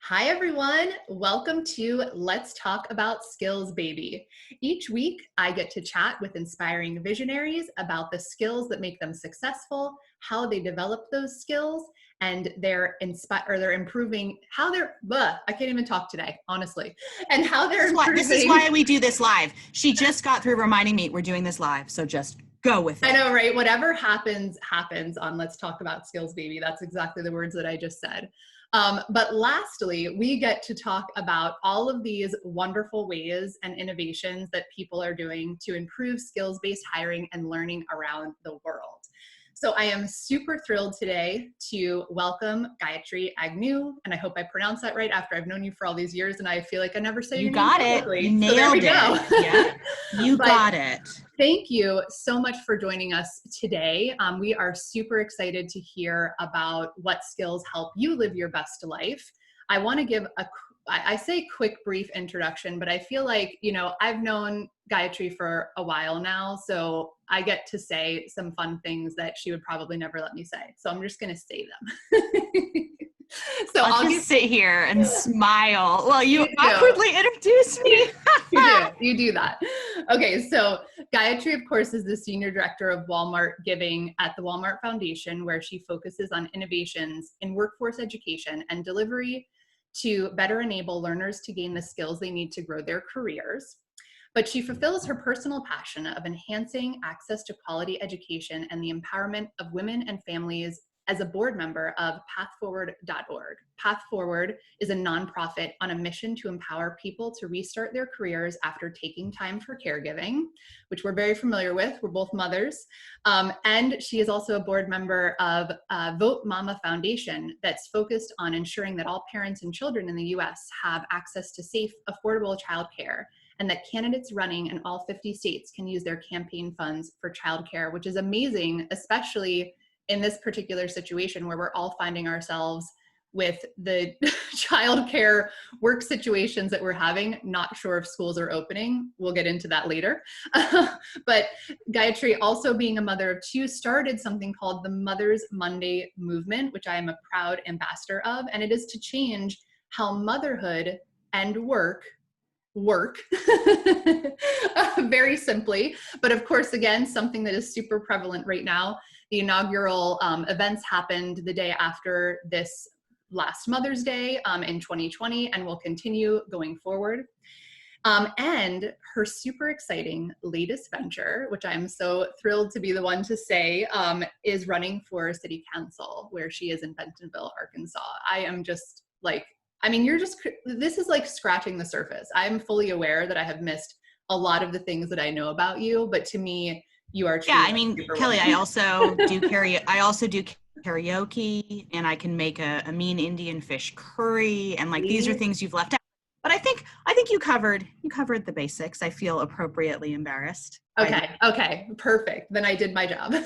Hi, everyone. Welcome to Let's Talk About Skills, Baby. Each week, I get to chat with inspiring visionaries about the skills that make them successful, how they develop those skills, and they're improving, I can't even talk today, honestly, and how they're improving. This is why we do this live. She just got through reminding me we're doing this live, so just go with it. I know, right? Whatever happens on Let's Talk About Skills, Baby. That's exactly the words that I just said. But lastly, we get to talk about all of these wonderful ways and innovations that people are doing to improve skills-based hiring and learning around the world. So I am super thrilled today to welcome Gayatri Agnew, and I hope I pronounced that right after I've known you for all these years, and I feel like I never say your name correctly. You nailed it. Yeah, you got it. Thank you so much for joining us today. We are super excited to hear about what skills help you live your best life. I want to give I say quick, brief introduction, but I feel like, I've known Gayatri for a while now, so I get to say some fun things that she would probably never let me say. So I'm just going to say them. So I'll just sit here and smile while you awkwardly introduce me. You do that. Okay, so Gayatri, of course, is the Senior Director of Walmart Giving at the Walmart Foundation, where she focuses on innovations in workforce education and delivery to better enable learners to gain the skills they need to grow their careers. But she fulfills her personal passion of enhancing access to quality education and the empowerment of women and families as a board member of pathforward.org. Path Forward is a nonprofit on a mission to empower people to restart their careers after taking time for caregiving, which we're very familiar with. We're both mothers. And she is also a board member of Vote Mama Foundation that's focused on ensuring that all parents and children in the US have access to safe, affordable childcare, and that candidates running in all 50 states can use their campaign funds for childcare, which is amazing, especially in this particular situation where we're all finding ourselves with the childcare work situations that we're having, not sure if schools are opening. We'll get into that later. But Gayatri, also being a mother of two, started something called the Mother's Monday movement, which I am a proud ambassador of, and it is to change how motherhood and work very simply. But of course, again, something that is super prevalent right now. The inaugural events happened the day after this last Mother's Day in 2020 and will continue going forward. And her super exciting latest venture, which I'm so thrilled to be the one to say, is running for city council, where she is in Bentonville, Arkansas. I am just like, this is like scratching the surface. I'm fully aware that I have missed a lot of the things that I know about you, but to me, you are truly Kelly, I also do karaoke, and I can make a mean Indian fish curry, and these are things you've left out. But I think you covered the basics. I feel appropriately embarrassed. Okay, perfect. Then I did my job.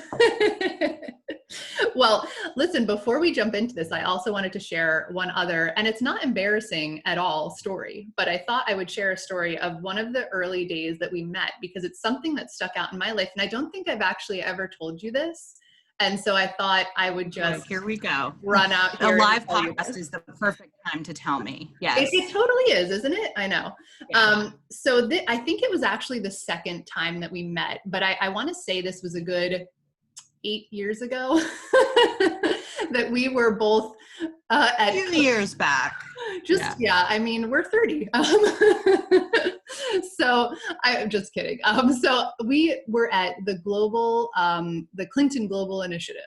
Well, listen, before we jump into this, I also wanted to share one other, and it's not embarrassing at all, story, but I thought I would share a story of one of the early days that we met, because it's something that stuck out in my life, and I don't think I've actually ever told you this. And so I thought I would just here we go. Run out here. The live podcast is the perfect time to tell me. Yes, it totally is, isn't it? I know. Yeah. So I think it was actually the second time that we met, but I want to say this was a good 8 years ago that we were both at a few years back. We're 30. So I'm just kidding. So we were at the the Clinton Global Initiative,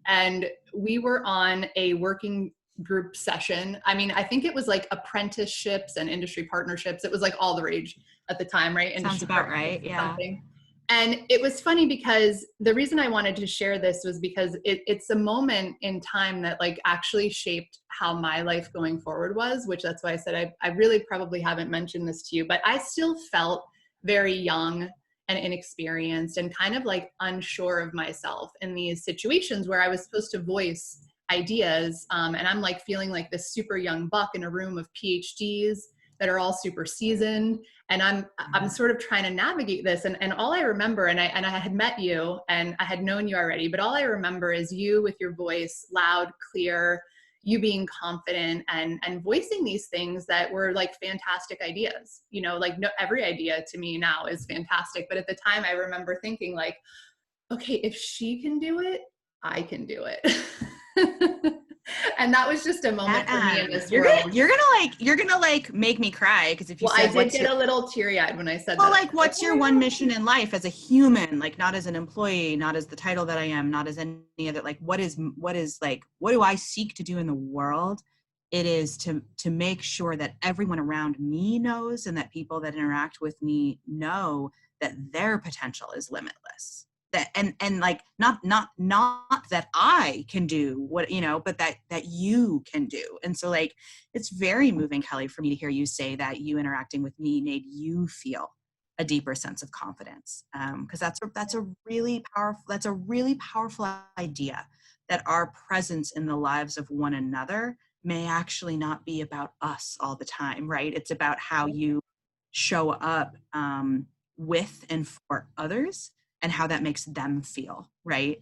and we were on a working group session. I think it was like apprenticeships and industry partnerships. It was like all the rage at the time, right? Sounds about right. Yeah. Something. And it was funny because the reason I wanted to share this was because it's a moment in time that actually shaped how my life going forward was, which that's why I said I really probably haven't mentioned this to you, but I still felt very young and inexperienced and kind of unsure of myself in these situations where I was supposed to voice ideas. And I'm feeling like this super young buck in a room of PhDs that are all super seasoned. And I'm sort of trying to navigate this. And all I remember, and I had met you and I had known you already, but all I remember is you with your voice loud, clear, you being confident and voicing these things that were like fantastic ideas. You know, like no, every idea to me now is fantastic. But at the time I remember thinking like, okay, if she can do it, I can do it. And that was just a moment for me in this world. You're gonna like make me cry, because if you Well, I said did get a little teary-eyed when I said well, that. like, what's your one mission in life as a human? Like, not as an employee, not as the title that I am, not as any other, like, what do I seek to do in the world? It is to make sure that everyone around me knows, and that people that interact with me know that their potential is limitless. That, and like, not that I can do what, you know, but that you can do. And so, like, it's very moving, Kelly, for me to hear you say that you interacting with me made you feel a deeper sense of confidence, because that's a really powerful idea, that our presence in the lives of one another may actually not be about us all the time, right? It's about how you show up with and for others, and how that makes them feel, right?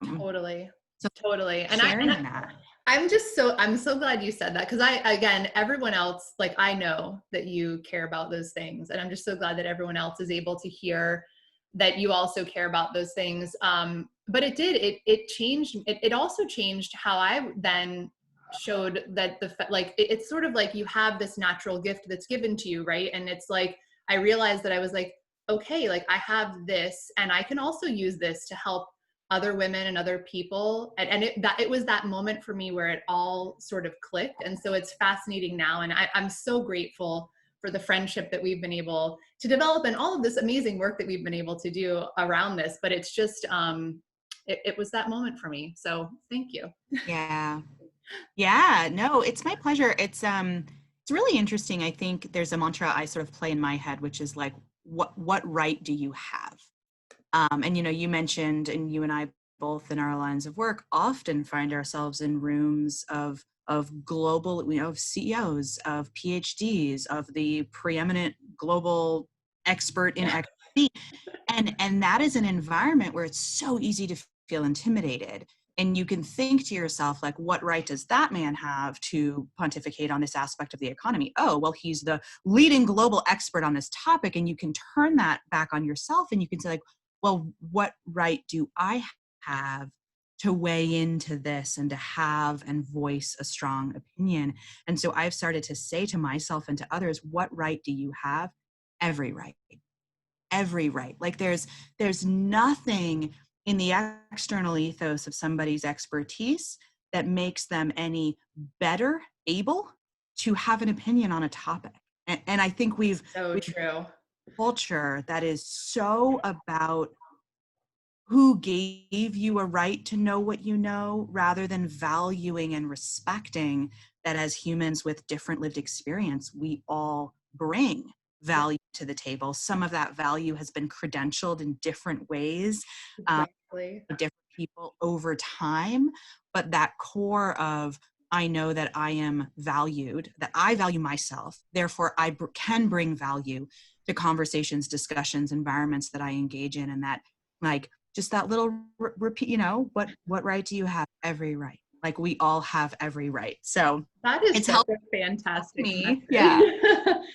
Totally. So Totally. sharing that. I'm so glad you said that, because again, everyone else, like, I know that you care about those things, and I'm just so glad that everyone else is able to hear that you also care about those things. But it changed. It also changed how I then showed that it's sort of like you have this natural gift that's given to you, right? And it's like, I realized that I was like, okay, like I have this, and I can also use this to help other women and other people. And it was that moment for me where it all sort of clicked. And so it's fascinating now. And I'm so grateful for the friendship that we've been able to develop, and all of this amazing work that we've been able to do around this. But it's just, it was that moment for me. So thank you. Yeah, no, it's my pleasure. It's really interesting. I think there's a mantra I sort of play in my head, which is like, what right do you have? And, you know, you mentioned, and you and I both in our lines of work often find ourselves in rooms of global, you know, of CEOs, of PhDs, of the preeminent global expert in XP. And that is an environment where it's so easy to feel intimidated. And you can think to yourself, like, what right does that man have to pontificate on this aspect of the economy? Oh, well, he's the leading global expert on this topic. And you can turn that back on yourself, and you can say, like, well, what right do I have to weigh into this and to have and voice a strong opinion? And so I've started to say to myself and to others, what right do you have? Every right. Every right. Like, there's nothing in the external ethos of somebody's expertise that makes them any better able to have an opinion on a topic. And I think we've True. Culture that is so about who gave you a right to know what you know, rather than valuing and respecting that as humans with different lived experience, we all bring value to the table. Some of that value has been credentialed in different ways, Exactly. different people over time, but that core of, I know that I am valued, that I value myself, therefore I can bring value to conversations, discussions, environments that I engage in, and that, like, just that little repeat, you know, what right do you have? Every right. Like, we all have every right. So That is it's such helped a fantastic me. message. Yeah.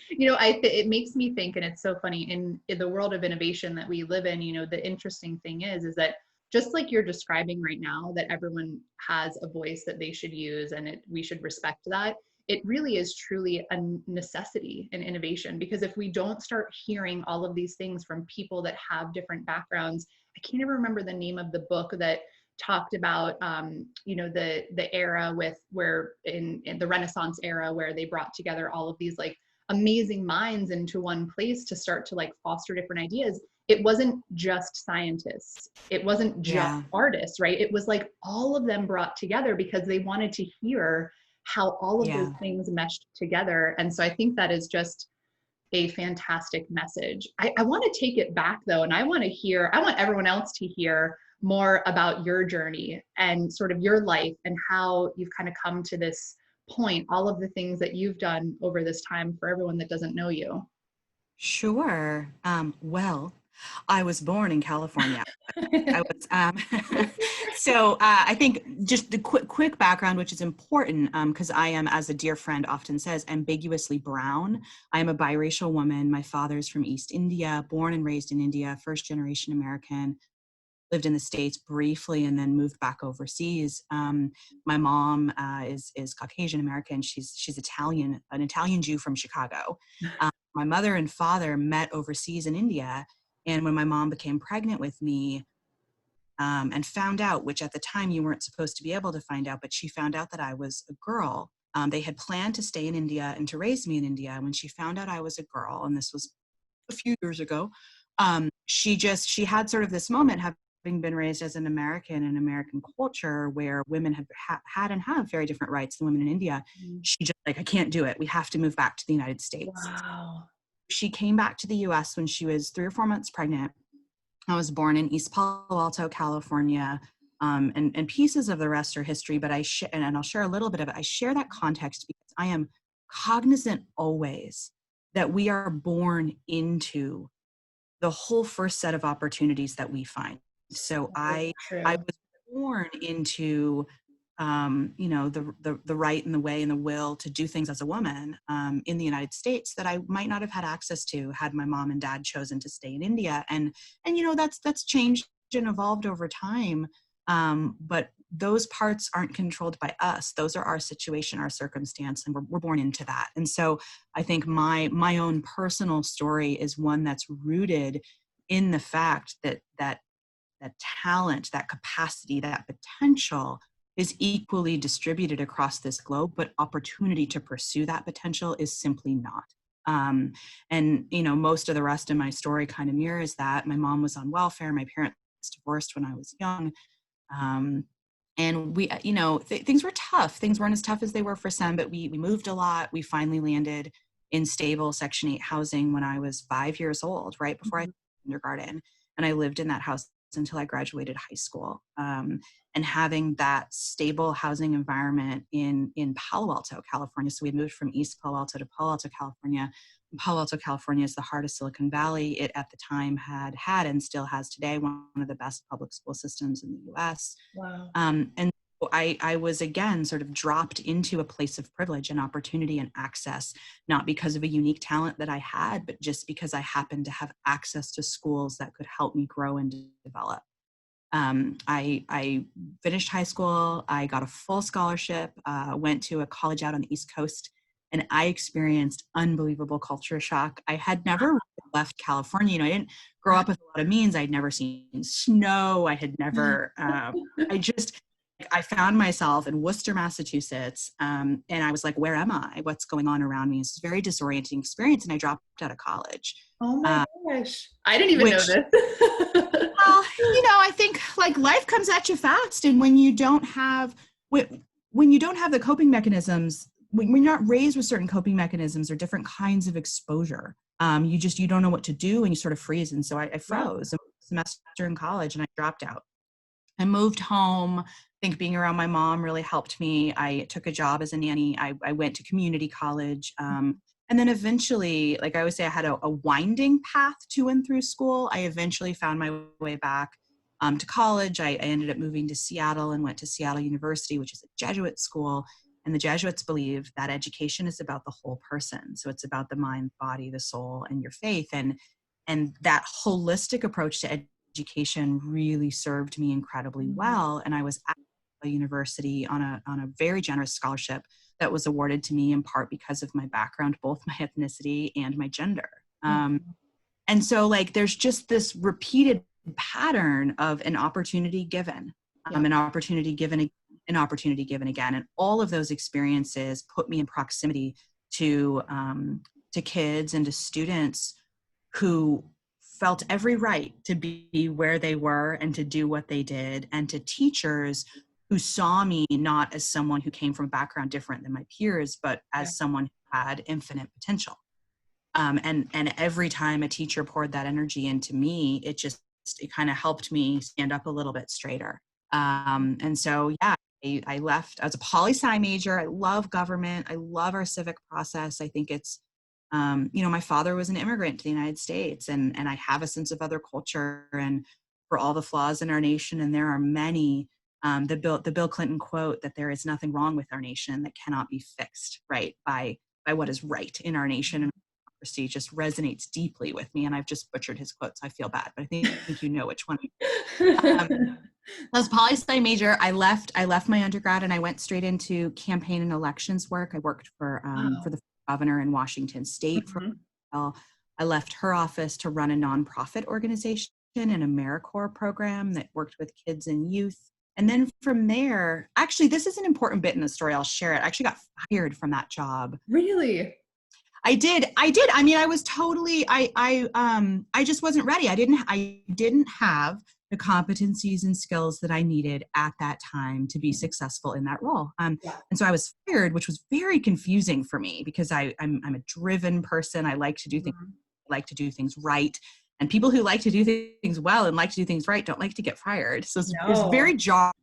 You know, it makes me think, and it's so funny, in the world of innovation that we live in, you know, the interesting thing is that just like you're describing right now, that everyone has a voice that they should use, and we should respect that. It really is truly a necessity in innovation, because if we don't start hearing all of these things from people that have different backgrounds, I can't even remember the name of the book that talked about, you know, the era where in the Renaissance era, where they brought together all of these like amazing minds into one place to start to like foster different ideas. It wasn't just scientists, it wasn't just artists, right? It was like all of them brought together because they wanted to hear how all of those things meshed together. And so I think that is just a fantastic message. I want to take it back though, and I want everyone else to hear more about your journey and sort of your life, and how you've kind of come to this point, all of the things that you've done over this time, for everyone that doesn't know you. Sure. Well, I was born in California. I was I think just the quick background, which is important, because I am, as a dear friend often says, ambiguously brown. I am a biracial woman. My father's from East India, born and raised in India, first generation American, lived in the States briefly and then moved back overseas. My mom is Caucasian American. She's Italian, an Italian Jew from Chicago. My mother and father met overseas in India. And when my mom became pregnant with me, and found out, which at the time you weren't supposed to be able to find out, but she found out that I was a girl. They had planned to stay in India and to raise me in India. And when she found out I was a girl, and this was a few years ago, she had sort of this moment, having been raised as an American in American culture where women have had and have very different rights than women in India. She just like, I can't do it. We have to move back to the United States. Wow. She came back to the US when she was 3 or 4 months pregnant. I was born in East Palo Alto, California, and pieces of the rest are history, but and I'll share a little bit of it. I share that context because I am cognizant always that we are born into the whole first set of opportunities that we find. So I was born into the right and the way and the will to do things as a woman in the United States that I might not have had access to had my mom and dad chosen to stay in India. And that's changed and evolved over time. But those parts aren't controlled by us. Those are our situation, our circumstance, and we're born into that. And so I think my own personal story is one that's rooted in the fact that talent, that capacity, that potential is equally distributed across this globe, but opportunity to pursue that potential is simply not. And most of the rest of my story kind of mirrors that. My mom was on welfare. My parents divorced when I was young. And we, things were tough. Things weren't as tough as they were for some, but we moved a lot. We finally landed in stable Section 8 housing when I was 5 years old, right before I started kindergarten. And I lived in that house until I graduated high school. And having that stable housing environment in Palo Alto, California. So we moved from East Palo Alto to Palo Alto, California. Palo Alto, California is the heart of Silicon Valley. It at the time had and still has today one of the best public school systems in the US. Wow. And I was again sort of dropped into a place of privilege and opportunity and access, not because of a unique talent that I had, but just because I happened to have access to schools that could help me grow and develop. I finished high school. I got a full scholarship, went to a college out on the East Coast, and I experienced unbelievable culture shock. I had never left California. I didn't grow up with a lot of means. I'd never seen snow. I had never, I found myself in Worcester, Massachusetts, and I was like, where am I? What's going on around me? It's a very disorienting experience, and I dropped out of college. Oh my gosh. I didn't even know this. Well, I think like life comes at you fast, and when you don't have the coping mechanisms, when you're not raised with certain coping mechanisms or different kinds of exposure, you don't know what to do, and you sort of freeze. And so I froze a semester in college, and I dropped out. I moved home. I think being around my mom really helped me. I took a job as a nanny. I went to community college. And then eventually, like I always say, I had a winding path to and through school. I eventually found my way back to college. I ended up moving to Seattle and went to Seattle University, which is a Jesuit school. And the Jesuits believe that education is about the whole person. So it's about the mind, body, the soul, and your faith. And that holistic approach to education really served me incredibly well. And I was at a university on a very generous scholarship that was awarded to me in part because of my background, both my ethnicity and my gender. And so like, there's just this repeated pattern of an opportunity given, an opportunity given, an opportunity given again. And all of those experiences put me in proximity to kids and to students who felt every right to be where they were and to do what they did, and to teachers who saw me not as someone who came from a background different than my peers, but as someone who had infinite potential. And every time a teacher poured that energy into me, it kind of helped me stand up a little bit straighter. And so, I left. I was a poli-sci major. I love government. I love our civic process. I think it's My father was an immigrant to the United States, and I have a sense of other culture, and for all the flaws in our nation, and there are many, the Bill Clinton quote that there is nothing wrong with our nation that cannot be fixed, right, by what is right in our nation and democracy, just resonates deeply with me. And I've just butchered his quotes. I feel bad, but I think you know which one. I was poli-sci major. I left my undergrad and I went straight into campaign and elections work. I worked for the governor in Washington State for a while. I left her office to run a nonprofit organization, an AmeriCorps program that worked with kids and youth. And then from there, actually, this is an important bit in the story. I'll share it. I actually got fired from that job. Really? I did. I mean, I was totally, I just wasn't ready. I didn't have the competencies and skills that I needed at that time to be successful in that role. And so I was fired, which was very confusing for me because I'm a driven person. I like to do things right. And people who like to do things well and like to do things right don't like to get fired. So it was very jarring.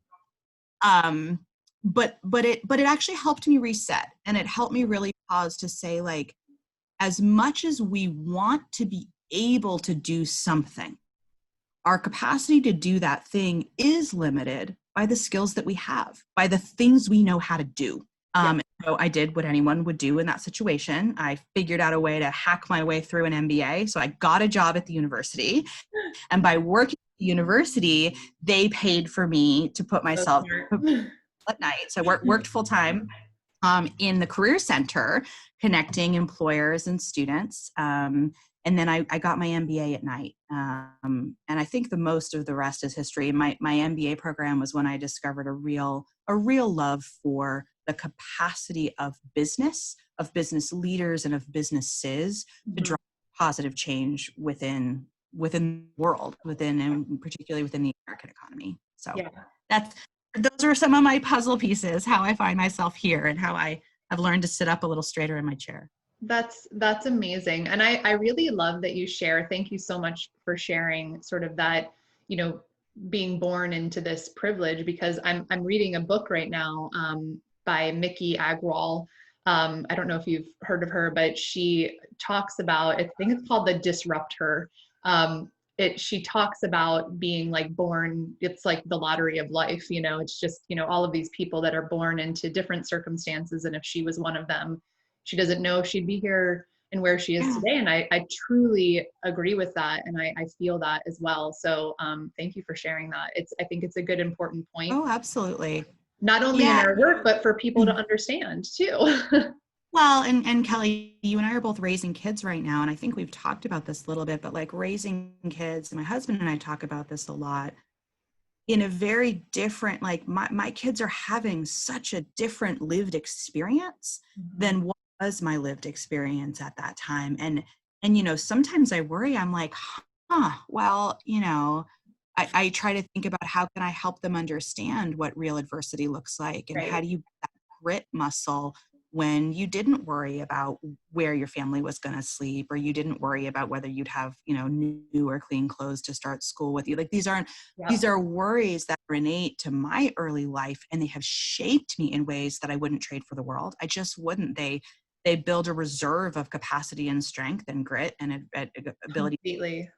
But it actually helped me reset, and it helped me really pause to say, like, as much as we want to be able to do something, our capacity to do that thing is limited by the skills that we have, by the things we know how to do. So I did what anyone would do in that situation. I figured out a way to hack my way through an MBA. So I got a job at the university. And by working at the university, they paid for me to put myself at night. So I worked full time in the Career Center, connecting employers and students. And then I got my MBA at night. And I think the most of the rest is history. My MBA program was when I discovered a real love for the capacity of business leaders and of businesses to drive positive change within the world, and particularly within the American economy. So those are some of my puzzle pieces, how I find myself here and how I have learned to sit up a little straighter in my chair. That's amazing. And I really love that you share. Thank you so much for sharing sort of that, being born into this privilege, because I'm reading a book right now by Mickey Agrawal. I don't know if you've heard of her, but she talks about, I think it's called The Disruptor. She talks about being like born, it's like the lottery of life, it's just, all of these people that are born into different circumstances. And if she was one of them, she doesn't know if she'd be here and where she is today. And I truly agree with that. And I feel that as well. So thank you for sharing that. I think it's a good, important point. Oh, absolutely. Not only in our work, but for people to understand too. Well, and Kelly, you and I are both raising kids right now. And I think we've talked about this a little bit, but like raising kids, and my husband and I talk about this a lot, in a very different, like my kids are having such a different lived experience than what was my lived experience at that time. And sometimes I worry, I'm like, well, I try to think about how can I help them understand what real adversity looks like, and how do you build that grit muscle when you didn't worry about where your family was going to sleep, or you didn't worry about whether you'd have, new or clean clothes to start school with you. Like these are worries that are innate to my early life, and they have shaped me in ways that I wouldn't trade for the world. I just wouldn't. They build a reserve of capacity and strength and grit and ability. Completely.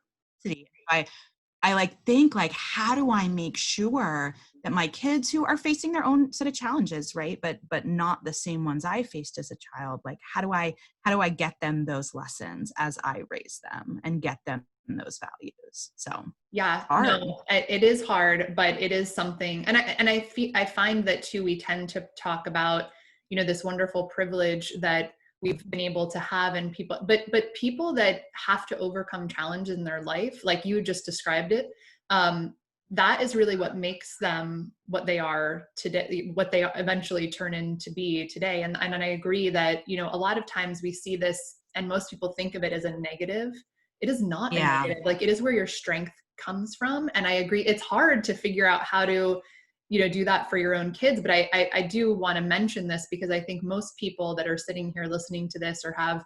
I think how do I make sure that my kids, who are facing their own set of challenges, right, but not the same ones I faced as a child, like how do I get them those lessons as I raise them and get them those values? So it is hard, but it is something. And I find that too, we tend to talk about, this wonderful privilege that we've been able to have, and people, but people that have to overcome challenges in their life, like you just described it, that is really what makes them what they are today, what they eventually turn into be today. And I agree that, a lot of times we see this and most people think of it as a negative. It is not a negative. Like it is where your strength comes from. And I agree, it's hard to figure out how to do that for your own kids. But I do want to mention this because I think most people that are sitting here listening to this or have,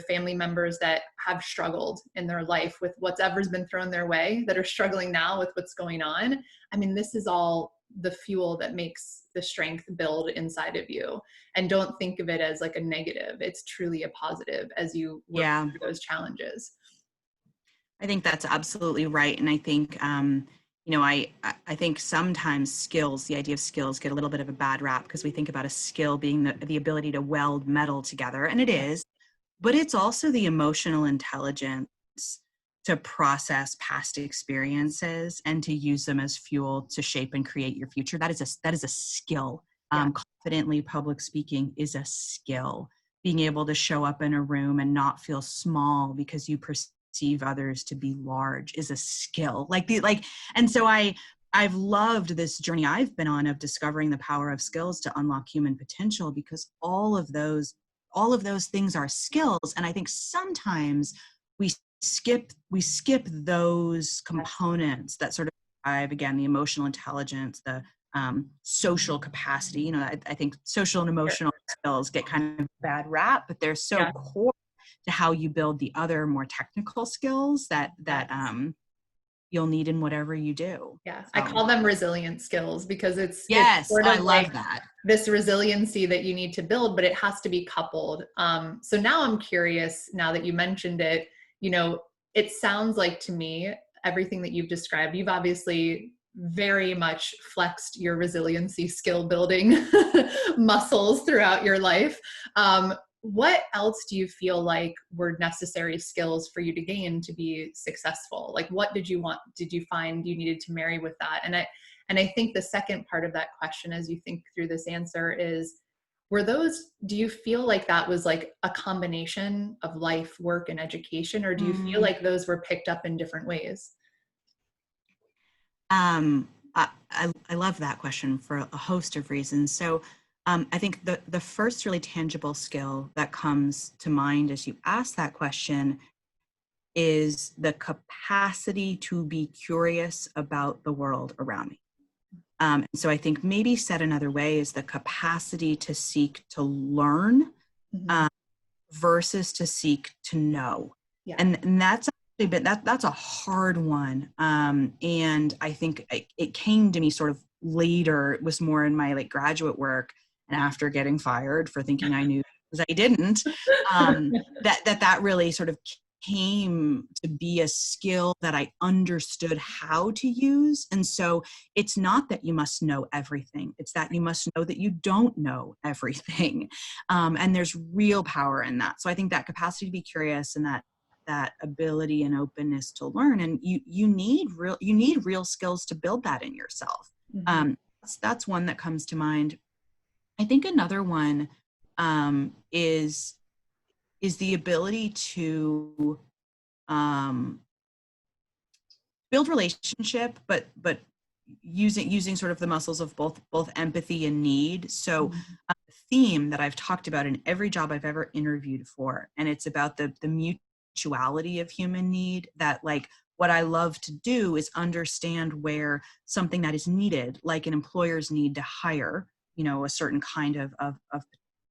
family members that have struggled in their life with whatever's been thrown their way, that are struggling now with what's going on. I mean, this is all the fuel that makes the strength build inside of you. And don't think of it as like a negative. It's truly a positive as you work Yeah. through those challenges. I think that's absolutely right. And I think, I think sometimes skills, the idea of skills, get a little bit of a bad rap because we think about a skill being the ability to weld metal together, and it is, but it's also the emotional intelligence to process past experiences and to use them as fuel to shape and create your future. That is a skill. Confidently public speaking is a skill. Being able to show up in a room and not feel small because you perceive others to be large is a skill. And so I've loved this journey I've been on of discovering the power of skills to unlock human potential, because all of those things are skills. And I think sometimes we skip those components that sort of drive, again, the emotional intelligence, the social capacity. I think social and emotional skills get kind of bad rap, but they're so core to how you build the other more technical skills that you'll need in whatever you do. Yeah, So. I call them resilient skills because it's Yes, sort of I love like that. this resiliency that you need to build, but it has to be coupled. So now I'm curious, now that you mentioned it, it sounds like to me, everything that you've described, you've obviously very much flexed your resiliency skill building muscles throughout your life. What else do you feel like were necessary skills for you to gain to be successful? Like, what did you find you needed to marry with that? And I think the second part of that question, as you think through this answer, is, do you feel like that was like a combination of life, work, and education, or do you feel like those were picked up in different ways? I love that question for a host of reasons. So I think the first really tangible skill that comes to mind as you ask that question is the capacity to be curious about the world around me. So I think maybe said another way is the capacity to seek to learn versus to seek to know. Yeah. And that's actually that's a hard one. And I think it came to me sort of later. It was more in my like graduate work and after getting fired for thinking I knew because I didn't, that really sort of came to be a skill that I understood how to use. And so it's not that you must know everything. It's that you must know that you don't know everything. And there's real power in that. So I think that capacity to be curious and that ability and openness to learn, and you need real skills to build that in yourself. That's one that comes to mind. I think another one is the ability to build relationship, but using sort of the muscles of both empathy and need. So a theme that I've talked about in every job I've ever interviewed for, and it's about the mutuality of human need, that like what I love to do is understand where something that is needed, like an employer's need to hire, a certain kind of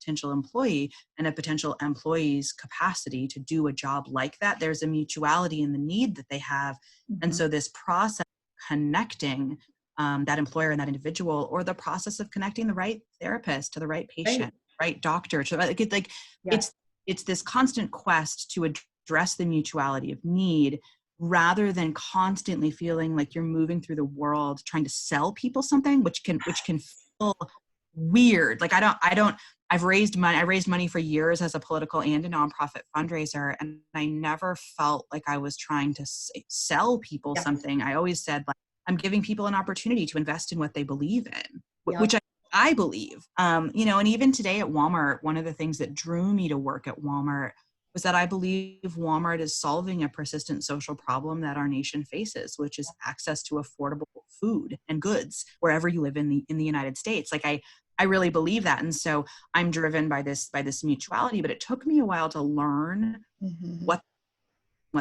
potential employee, and a potential employee's capacity to do a job like that. There's a mutuality in the need that they have. And so this process of connecting that employer and that individual, or the process of connecting the right therapist to the right patient, right doctor, to it's this constant quest to address the mutuality of need, rather than constantly feeling like you're moving through the world trying to sell people something, which can feel weird. Like I raised money for years as a political and a nonprofit fundraiser, and I never felt like I was trying to sell people something. I always said, like, I'm giving people an opportunity to invest in what they believe in, which I believe. And even today at Walmart, one of the things that drew me to work at Walmart was that I believe Walmart is solving a persistent social problem that our nation faces, which is access to affordable food and goods wherever you live in the United States. Like I really believe that. And so I'm driven by this mutuality, but it took me a while to learn what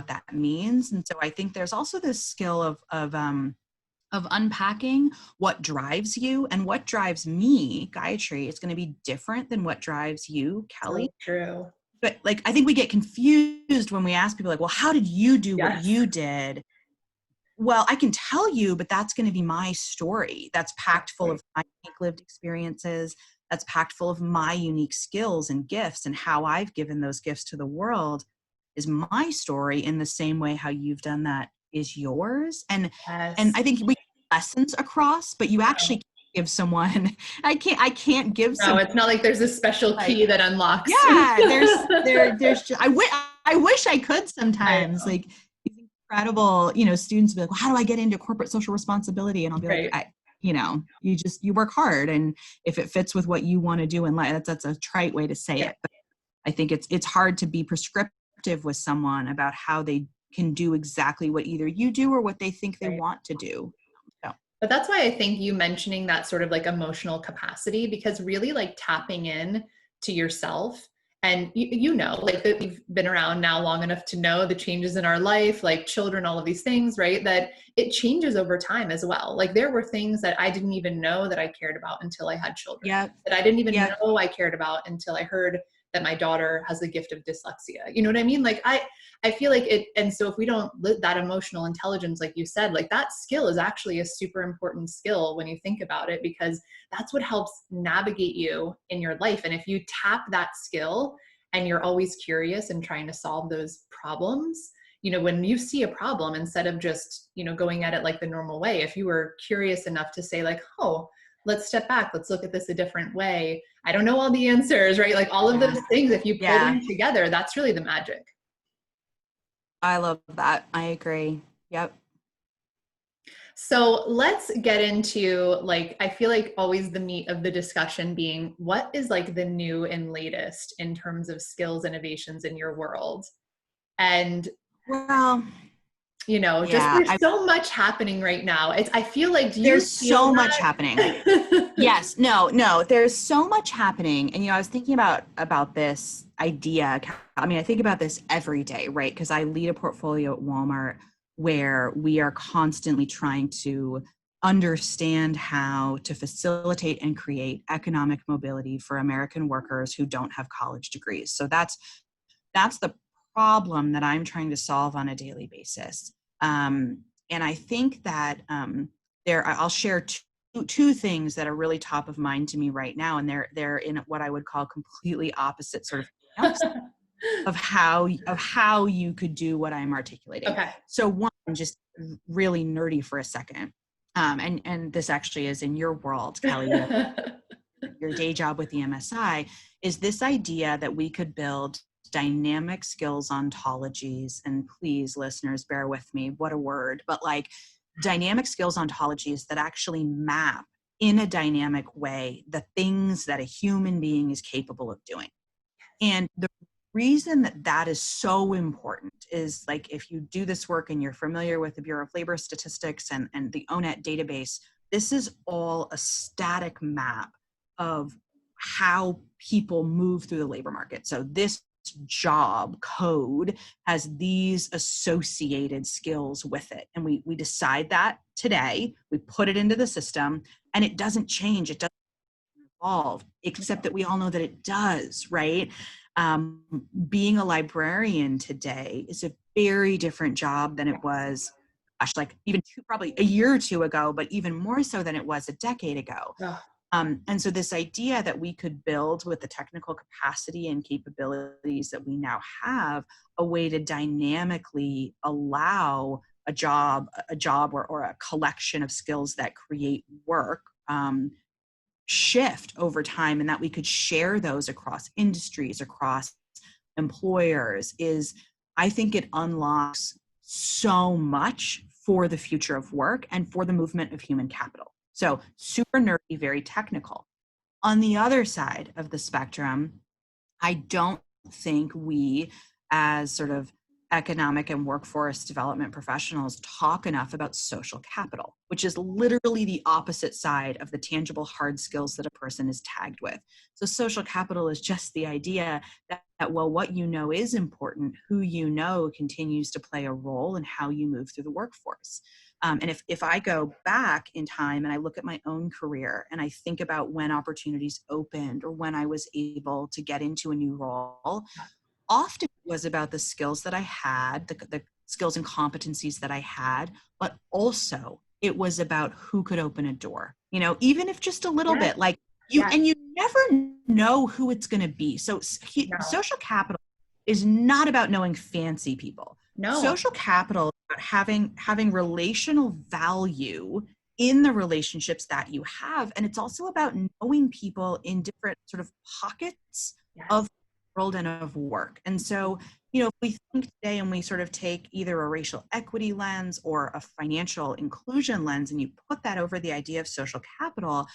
that means. And so I think there's also this skill of unpacking what drives you, and what drives me, Gayatri, is going to be different than what drives you, Kelly. So true. But like, I think we get confused when we ask people like, well, how did you do what you did? well, I can tell you, but that's going to be my story. That's packed full of my unique lived experiences. That's packed full of my unique skills and gifts, and how I've given those gifts to the world is my story, in the same way how you've done that is yours. And Yes. I think we get lessons across, but you actually can't give someone, I can't give No, someone it's not like there's a special like, key that unlocks. yeah, there's just, I wish I could I sometimes, know. like these incredible, you know, students be like, well, how do I get into corporate social responsibility? And I'll be like, Right. you know, you work hard, and if it fits with what you want to do in life, that's a trite way to say Yeah. it. But I think it's hard to be prescriptive with someone about how they can do exactly what either you do or what they think they Right. want to do. So, But that's why I think you mentioning that sort of like emotional capacity, because really like tapping in to yourself, and you know, like that we've been around now long enough to know the changes in our life, like children, all of these things, right? That it changes over time as well. Like there were things that I didn't even know that I cared about until I had children, yep, that I didn't even yep, know I cared about until I heard that my daughter has the gift of dyslexia. You know what I mean? Like I feel like it, and so if we don't live that emotional intelligence, like you said, like that skill is actually a super important skill when you think about it, because that's what helps navigate you in your life. And if you tap that skill and you're always curious and trying to solve those problems, you know, when you see a problem, instead of just, you know, going at it like the normal way, if you were curious enough to say like, oh, let's step back, let's look at this a different way. I don't know all the answers, right? Like all of yeah, those things, if you pull yeah. them together, that's really the magic. I love that. I agree. Yep. So let's get into like, I feel like always the meat of the discussion being what is like the new and latest in terms of skills innovations in your world. And, Well, you know, just yeah, there's so much happening right now. It's, I feel like, do you there's feel so much happening. that? Yes, no, there's so much happening. And, you know, I was thinking about this idea. I mean, I think about this every day, right? Because I lead a portfolio at Walmart where we are constantly trying to understand how to facilitate and create economic mobility for American workers who don't have college degrees. So that's the problem that I'm trying to solve on a daily basis. And I think that I'll share two things that are really top of mind to me right now, and they're in what I would call completely opposite sort of camps of how you could do what I'm articulating. Okay. So one, just really nerdy for a second, and this actually is in your world, Kelly. You have your day job with the MSI, is this idea that we could build dynamic skills ontologies. And please, listeners, bear with me, what a word, but like dynamic skills ontologies that actually map in a dynamic way the things that a human being is capable of doing. And the reason that that is so important is, like, if you do this work and you're familiar with the Bureau of Labor Statistics and the ONET database, this is all a static map of how people move through the labor market. So this job code has these associated skills with it. And we decide that today, we put it into the system, and it doesn't change. It doesn't evolve, except that we all know that it does, right? Being a librarian today is a very different job than it was, gosh, like even probably a year or two ago, but even more so than it was a decade ago. Ugh. And so this idea that we could build with the technical capacity and capabilities that we now have a way to dynamically allow a job or a collection of skills that create work shift over time, and that we could share those across industries, across employers, is, I think it unlocks so much for the future of work and for the movement of human capital. So super nerdy, very technical. On the other side of the spectrum, I don't think we, as sort of economic and workforce development professionals, talk enough about social capital, which is literally the opposite side of the tangible hard skills that a person is tagged with. So social capital is just the idea that well, what you know is important, who you know continues to play a role in how you move through the workforce. And if I go back in time and I look at my own career and I think about when opportunities opened or when I was able to get into a new role, often it was about the skills that I had, skills and competencies that I had, but also it was about who could open a door, you know, even if just a little Yes. bit, like Yes. and you never know who it's going to be. So No. social capital is not about knowing fancy people. No. Social capital is about having relational value in the relationships that you have. And it's also about knowing people in different sort of pockets Yes. of world and of work. And so, you know, if we think today and we sort of take either a racial equity lens or a financial inclusion lens and you put that over the idea of social capital,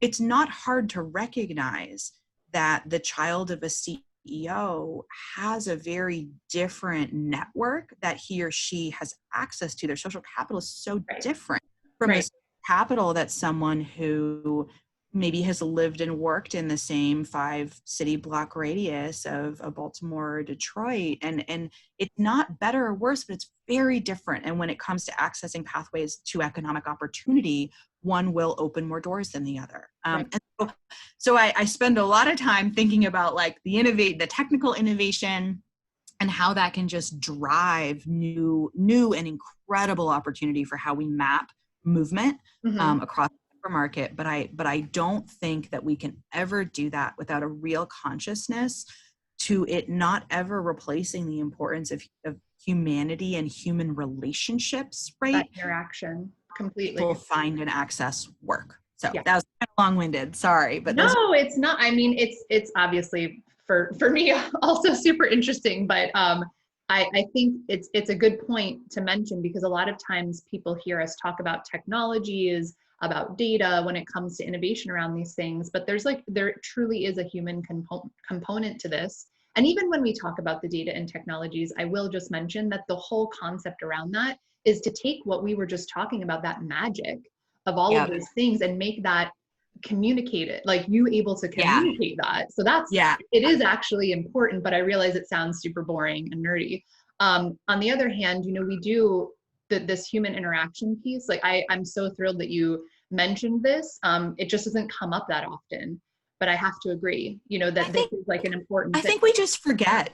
it's not hard to recognize that the child of a CEO has a very different network that he or she has access to. Their social capital is so different from the capital that someone who maybe has lived and worked in the same 5-city block radius of Baltimore or Detroit. And it's not better or worse, but it's very different. And when it comes to accessing pathways to economic opportunity, one will open more doors than the other. And so I spend a lot of time thinking about like the technical innovation and how that can just drive new and incredible opportunity for how we map movement across the market. But I don't think that we can ever do that without a real consciousness to it not ever replacing the importance of humanity and human relationships, right? That interaction completely. People find and access work. So Yeah. that was kind of long-winded, sorry. But no, it's not. I mean, it's obviously for me also super interesting, but I think it's a good point to mention because a lot of times people hear us talk about technologies, about data when it comes to innovation around these things, but there truly is a human component to this. And even when we talk about the data and technologies, I will just mention that the whole concept around that is to take what we were just talking about, that magic of all of those things, and make that communicated, like you able to communicate that. So it is actually important, but I realize it sounds super boring and nerdy. On the other hand, you know, we do this human interaction piece. Like I'm so thrilled that you mentioned this. It just doesn't come up that often, but I have to agree, you know, that this is like an important thing. I think we just forget.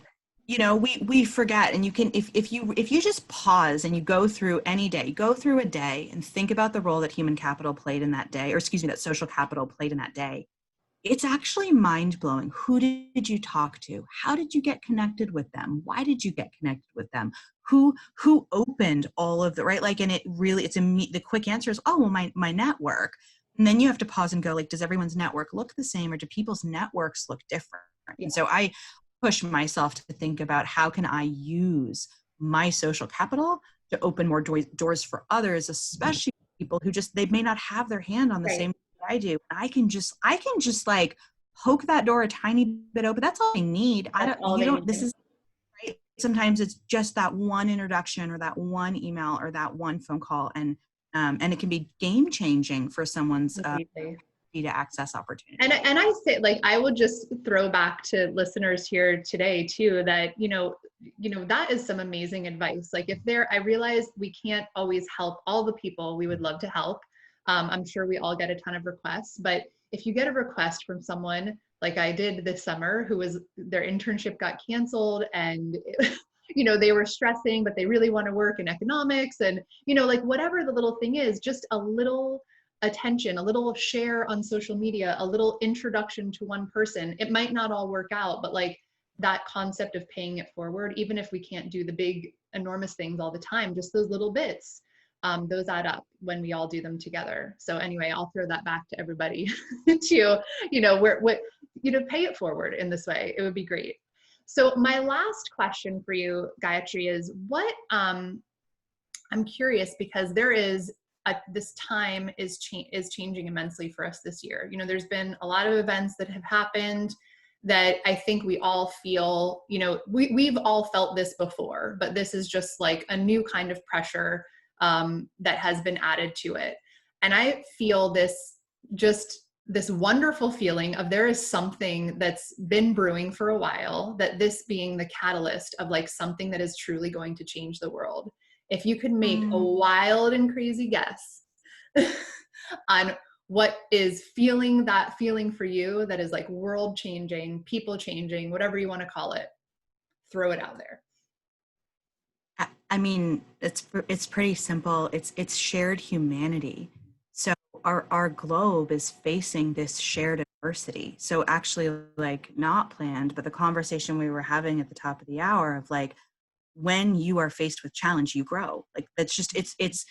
You know, we forget, and you can, if you just pause and you go through any day, go through a day and think about the role that human capital played in that day, or excuse me, that social capital played in that day, it's actually mind-blowing. Who did you talk to? How did you get connected with them? Why did you get connected with them? Who opened all of the, right? Like, and the quick answer is, oh, well, my network. And then you have to pause and go, like, does everyone's network look the same, or do people's networks look different? And so I push myself to think about how can I use my social capital to open more doors for others, especially people who they may not have their hand on the same that I do. I can just like poke that door a tiny bit open. That's all I need. This is right. Sometimes it's just that one introduction or that one email or that one phone call, and it can be game changing for someone's to access opportunity. And I say, like, I will just throw back to listeners here today too, that, you know, that is some amazing advice. Like I realize we can't always help all the people we would love to help. I'm sure we all get a ton of requests, but if you get a request from someone like I did this summer, their internship got canceled and you know, they were stressing, but they really want to work in economics, and, you know, like whatever the little thing is, just a little attention, a little share on social media, a little introduction to one person. It might not all work out, but like that concept of paying it forward, even if we can't do the big, enormous things all the time, just those little bits, those add up when we all do them together. So anyway, I'll throw that back to everybody to, you know, pay it forward in this way. It would be great. So my last question for you, Gayatri, is I'm curious because this time is changing immensely for us this year. You know, there's been a lot of events that have happened that I think we all feel, you know, we've all felt this before, but this is just like a new kind of pressure that has been added to it. And I feel this wonderful feeling of there is something that's been brewing for a while, that this being the catalyst of like something that is truly going to change the world. If you could make a wild and crazy guess on what is that feeling for you that is like world changing, people changing, whatever you want to call it, throw it out there. I mean, it's pretty simple. It's shared humanity. So our globe is facing this shared adversity. So actually, like, not planned, but the conversation we were having at the top of the hour of like, when you are faced with challenge, you grow. Like, that's just it's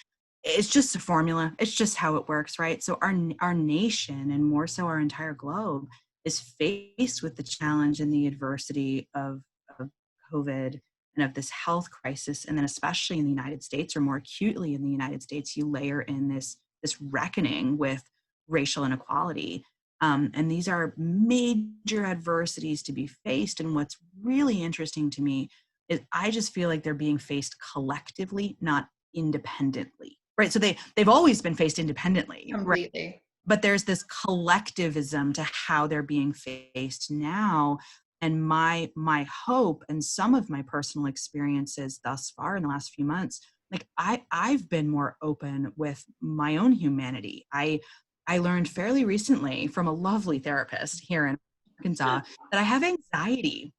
just a formula. It's just how it works, right? So our nation, and more so our entire globe, is faced with the challenge and the adversity of COVID and of this health crisis. And then especially in the United States, or more acutely in the United States, you layer in this reckoning with racial inequality. And these are major adversities to be faced. And what's really interesting to me is I just feel like they're being faced collectively, not independently, right? So they've always been faced independently, right? Completely. But there's this collectivism to how they're being faced now. And my hope, and some of my personal experiences thus far in the last few months, like I've been more open with my own humanity. I learned fairly recently from a lovely therapist here in Arkansas that I have anxiety.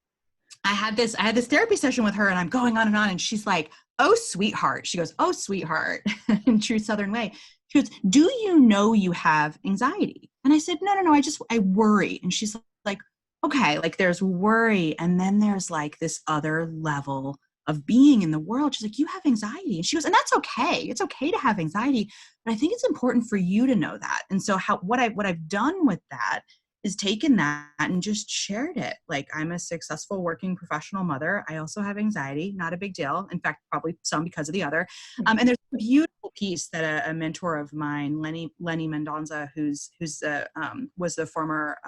I had this therapy session with her, and I'm going on, and she's like, "Oh, sweetheart." She goes, "Oh, sweetheart," in true Southern way. She goes, "Do you know you have anxiety?" And I said, No. I worry." And she's like, "Okay, like, there's worry, and then there's like this other level of being in the world." She's like, "You have anxiety." And she goes, "And that's okay. It's okay to have anxiety, but I think it's important for you to know that." And so what I've done with that is taken that and just shared it. Like, I'm a successful working professional mother. I also have anxiety, not a big deal. In fact, probably some because of the other. And there's a beautiful piece that a mentor of mine, Lenny Mendonza, who's was the former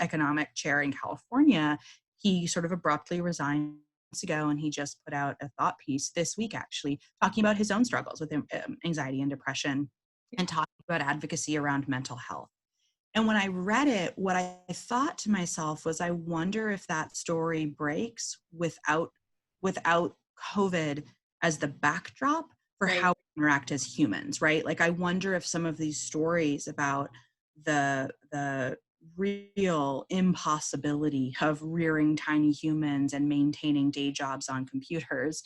economic chair in California, he sort of abruptly resigned ago, and he just put out a thought piece this week, actually, talking about his own struggles with anxiety and depression, and talking about advocacy around mental health. And when I read it, what I thought to myself was, I wonder if that story breaks without COVID as the backdrop for Right. how we interact as humans, right? Like, I wonder if some of these stories about the real impossibility of rearing tiny humans and maintaining day jobs on computers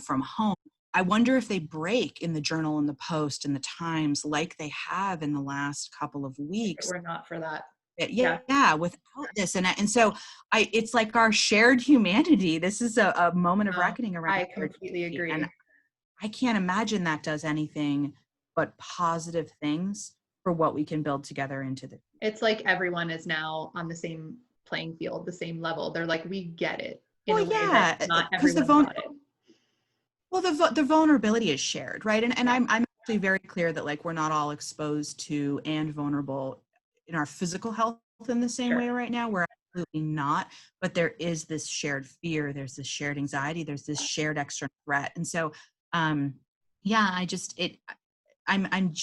from home, I wonder if they break in the Journal and the Post and the Times like they have in the last couple of weeks. We're not for that. Yeah, without this. And so it's like our shared humanity. This is a moment of reckoning around I shared completely humanity. agree. And I can't imagine that does anything but positive things for what we can build together into the. It's like everyone is now on the same playing field, the same level. They're like, we get it in a Well, way that yeah, not because everyone got it. well, the vulnerability is shared, right? And Yeah. I'm actually very clear that, like, we're not all exposed to and vulnerable in our physical health in the same way Sure. right now. We're absolutely not, but there is this shared fear, there's this shared anxiety, there's this shared external threat. And so, yeah, I'm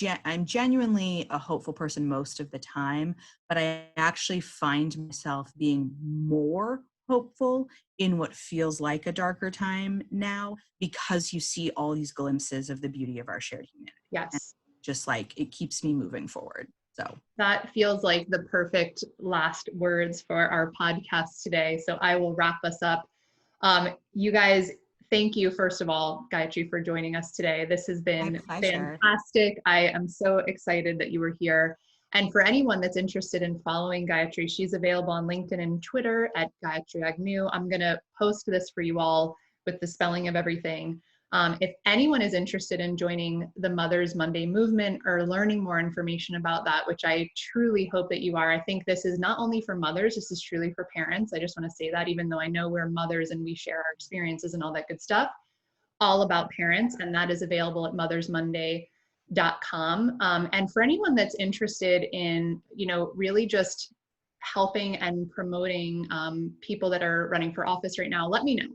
genuinely a hopeful person most of the time, but I actually find myself being more hopeful in what feels like a darker time now, because you see all these glimpses of the beauty of our shared humanity. And Yes. just like, it keeps me moving forward. So That feels like the perfect last words for our podcast today. So I will wrap us up. You guys, thank you, first of all, Gayatri, for joining us today. This has my been pleasure. fantastic. I am so excited that you were here. And for anyone that's interested in following Gayatri, she's available on LinkedIn and Twitter at Gayatri Agnew. I'm going to post this for you all with the spelling of everything. If anyone is interested in joining the Mother's Monday movement or learning more information about that, which I truly hope that you are, I think this is not only for mothers, this is truly for parents. I just want to say that, even though I know we're mothers and we share our experiences and all that good stuff, all about parents, and that is available at mothersmonday.com. And for anyone that's interested in, really just helping and promoting people that are running for office right now, let me know.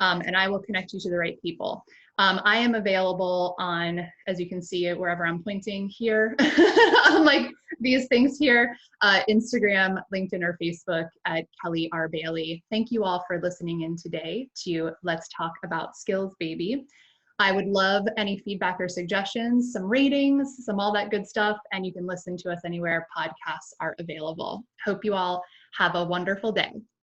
And I will connect you to the right people. I am available on, as you can see it, wherever I'm pointing here, on like these things here, Instagram, LinkedIn, or Facebook at Kelly R. Bailey. Thank you all for listening in today to Let's Talk About Skills, Baby. I would love any feedback or suggestions, some ratings, some all that good stuff, and you can listen to us anywhere podcasts are available. Hope you all have a wonderful day.